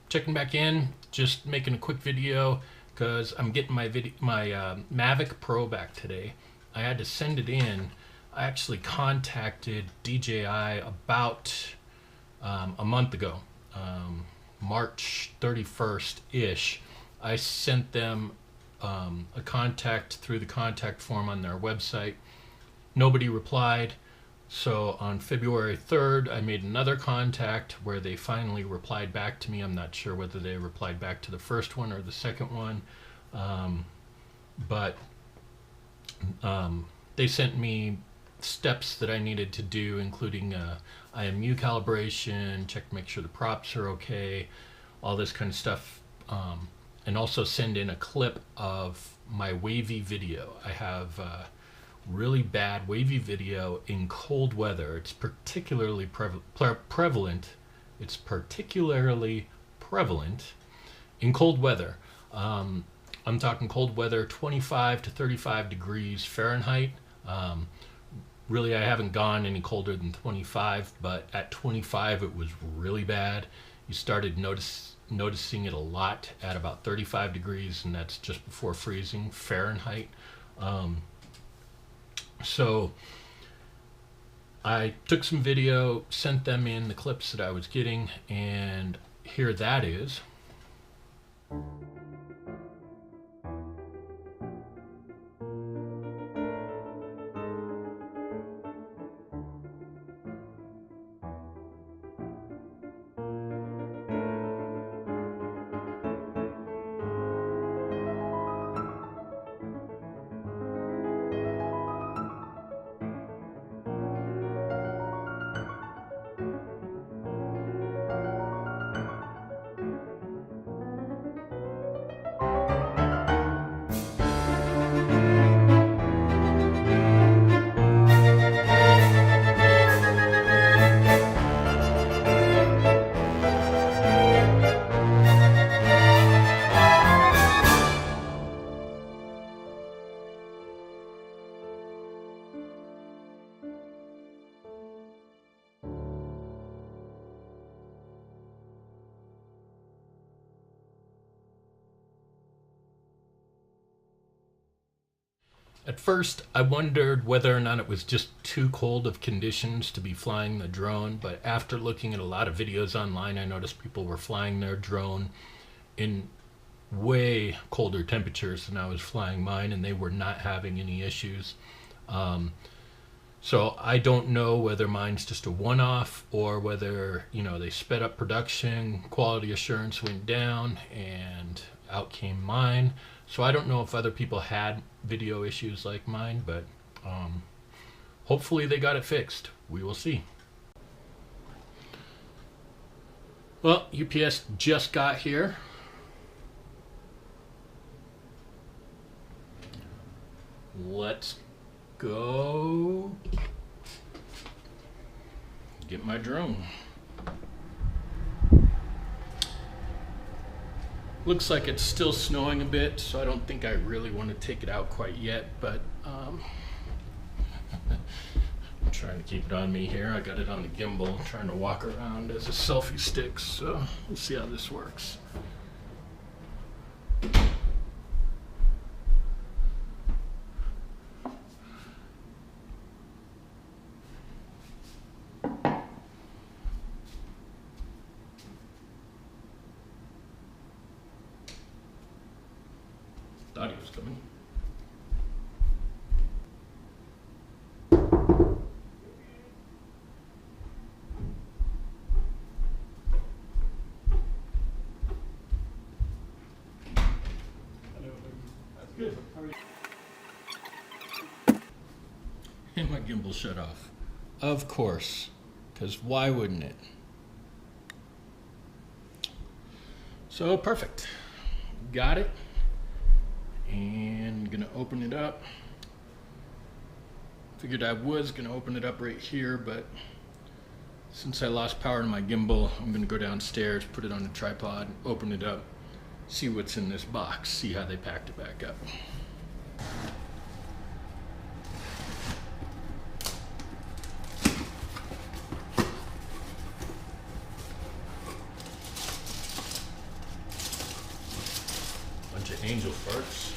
Checking back in, just making a quick video because I'm getting my Mavic Pro back today. I had to send it in. I actually contacted DJI about a month ago, March 31st-ish. I sent them a contact through the contact form on their website. Nobody replied. So on February 3rd, I made another contact where they finally replied back to me. I'm not sure whether they replied back to the first one or the second one, but they sent me steps that I needed to do, including IMU calibration, check to make sure the props are okay, all this kind of stuff, and also send in a clip of my Wavy video. I have really bad Wavy video in cold weather. It's particularly prevalent. It's particularly prevalent in cold weather. I'm talking cold weather, 25 to 35 degrees Fahrenheit. Really, I haven't gone any colder than 25, but at 25 it was really bad. You started noticing it a lot at about 35 degrees, and that's just before freezing Fahrenheit. So I took some video, sent them in the clips that I was getting, and here that is. At first, I wondered whether or not it was just too cold of conditions to be flying the drone, but after looking at a lot of videos online, I noticed people were flying their drone in way colder temperatures than I was flying mine, and they were not having any issues. So I don't know whether mine's just a one-off or whether, they sped up production, quality assurance went down, and out came mine. So I don't know if other people had video issues like mine, but hopefully they got it fixed. We will see. Well, UPS just got here. Let's go get my drone. Looks like it's still snowing a bit, so I don't think I really want to take it out quite yet, but I'm trying to keep it on me here. I got it on the gimbal, trying to walk around as a selfie stick, so we'll see how this works. Thought he was coming. That's good. How are you? And my gimbal shut off. Of course, because why wouldn't it? So perfect. Got it. And gonna open it up. Figured I was gonna open it up right here, but since I lost power in my gimbal, I'm gonna go downstairs, put it on a tripod, open it up, see what's in this box, see how they packed it back up. Angel farts.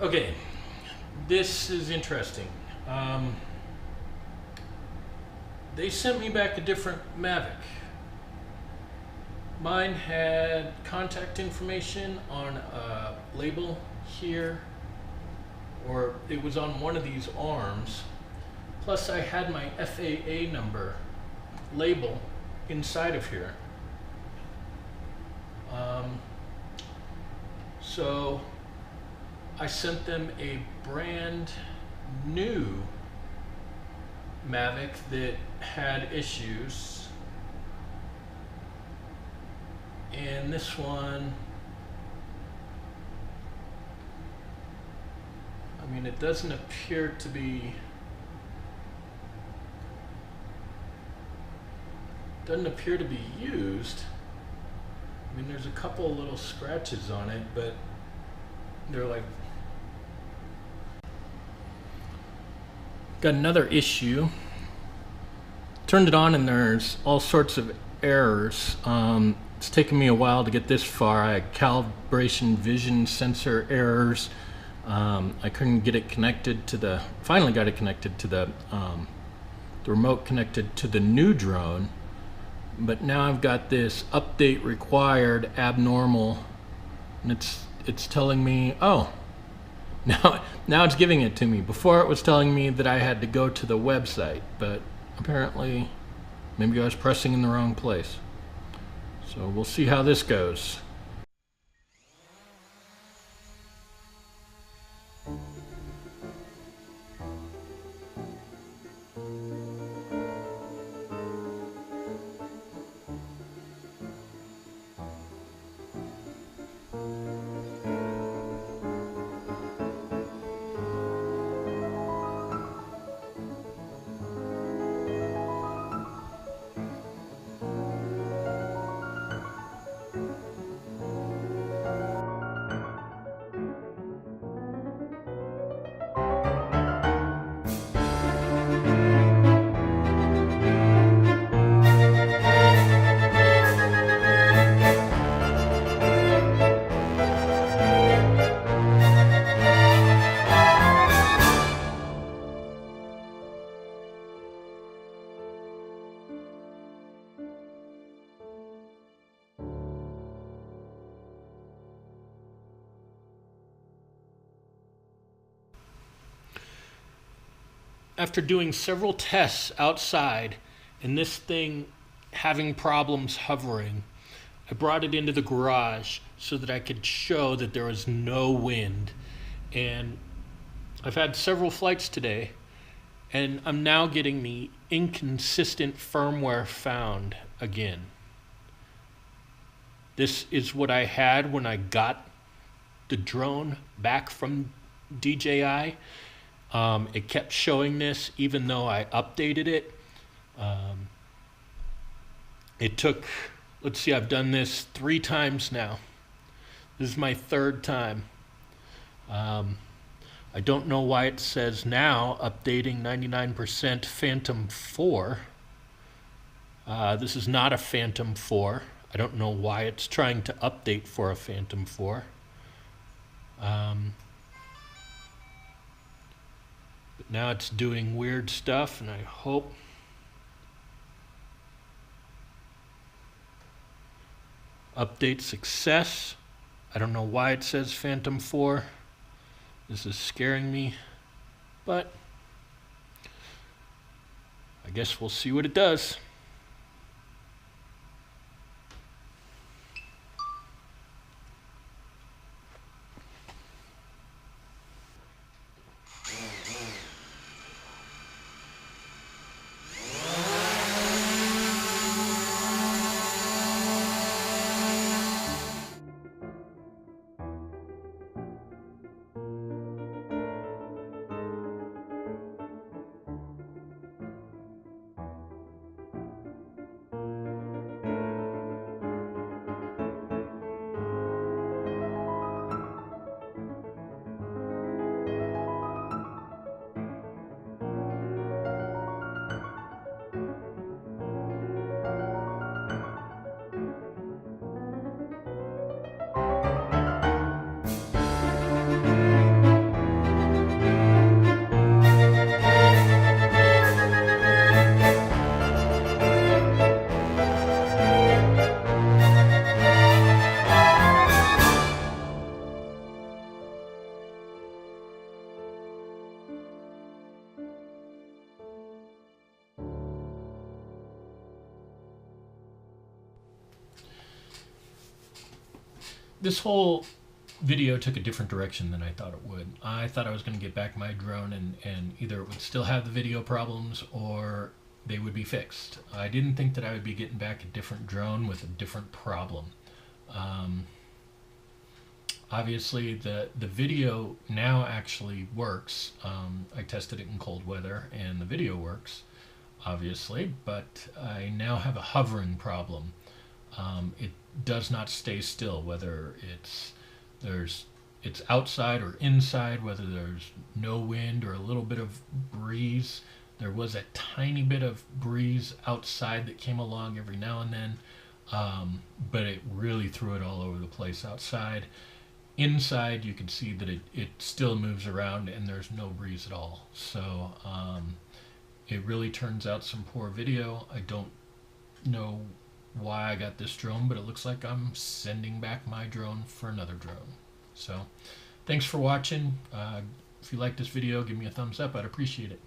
Okay, this is interesting. They sent me back a different Mavic. Mine had contact information on a label here, or it was on one of these arms. Plus I had my FAA number label inside of here. So I sent them a brand new Mavic that had issues, and this one, I mean, it doesn't appear to be used. I mean, there's a couple little scratches on it, but they're like, got another issue. Turned it on and there's all sorts of errors. It's taken me a while to get this far. I had calibration vision sensor errors. I couldn't get it connected to the, finally got it connected to the remote connected to the new drone. But now I've got this update required abnormal, and it's telling me, oh, now it's giving it to me. Before it was telling me that I had to go to the website, but apparently maybe I was pressing in the wrong place. So we'll see how this goes. After doing several tests outside and this thing having problems hovering, I brought it into the garage so that I could show that there was no wind. And I've had several flights today, and I'm now getting the inconsistent firmware found again. This is what I had when I got the drone back from DJI. It kept showing this even though I updated it. It took, let's see, I've done this 3 times now. This is my 3rd time. I don't know why it says now updating 99% Phantom 4. This is not a Phantom 4. I don't know why it's trying to update for a Phantom 4. But now it's doing weird stuff, and I hope update success. I don't know why it says Phantom 4. This is scaring me, but I guess we'll see what it does. this whole video took a different direction than I thought it would. I thought I was going to get back my drone and either it would still have the video problems or they would be fixed. I didn't think that I would be getting back a different drone with a different problem. Obviously the video now actually works. I tested it in cold weather and the video works, obviously, but I now have a hovering problem. It does not stay still, whether it's outside or inside, whether there's no wind or a little bit of breeze. There was a tiny bit of breeze outside that came along every now and then, but it really threw it all over the place outside. Inside, you can see that it still moves around and there's no breeze at all. So it really turns out some poor video. I don't know why I got this drone, but it looks like I'm sending back my drone for another drone. So thanks for watching. If you like this video, give me a thumbs up. I'd appreciate it.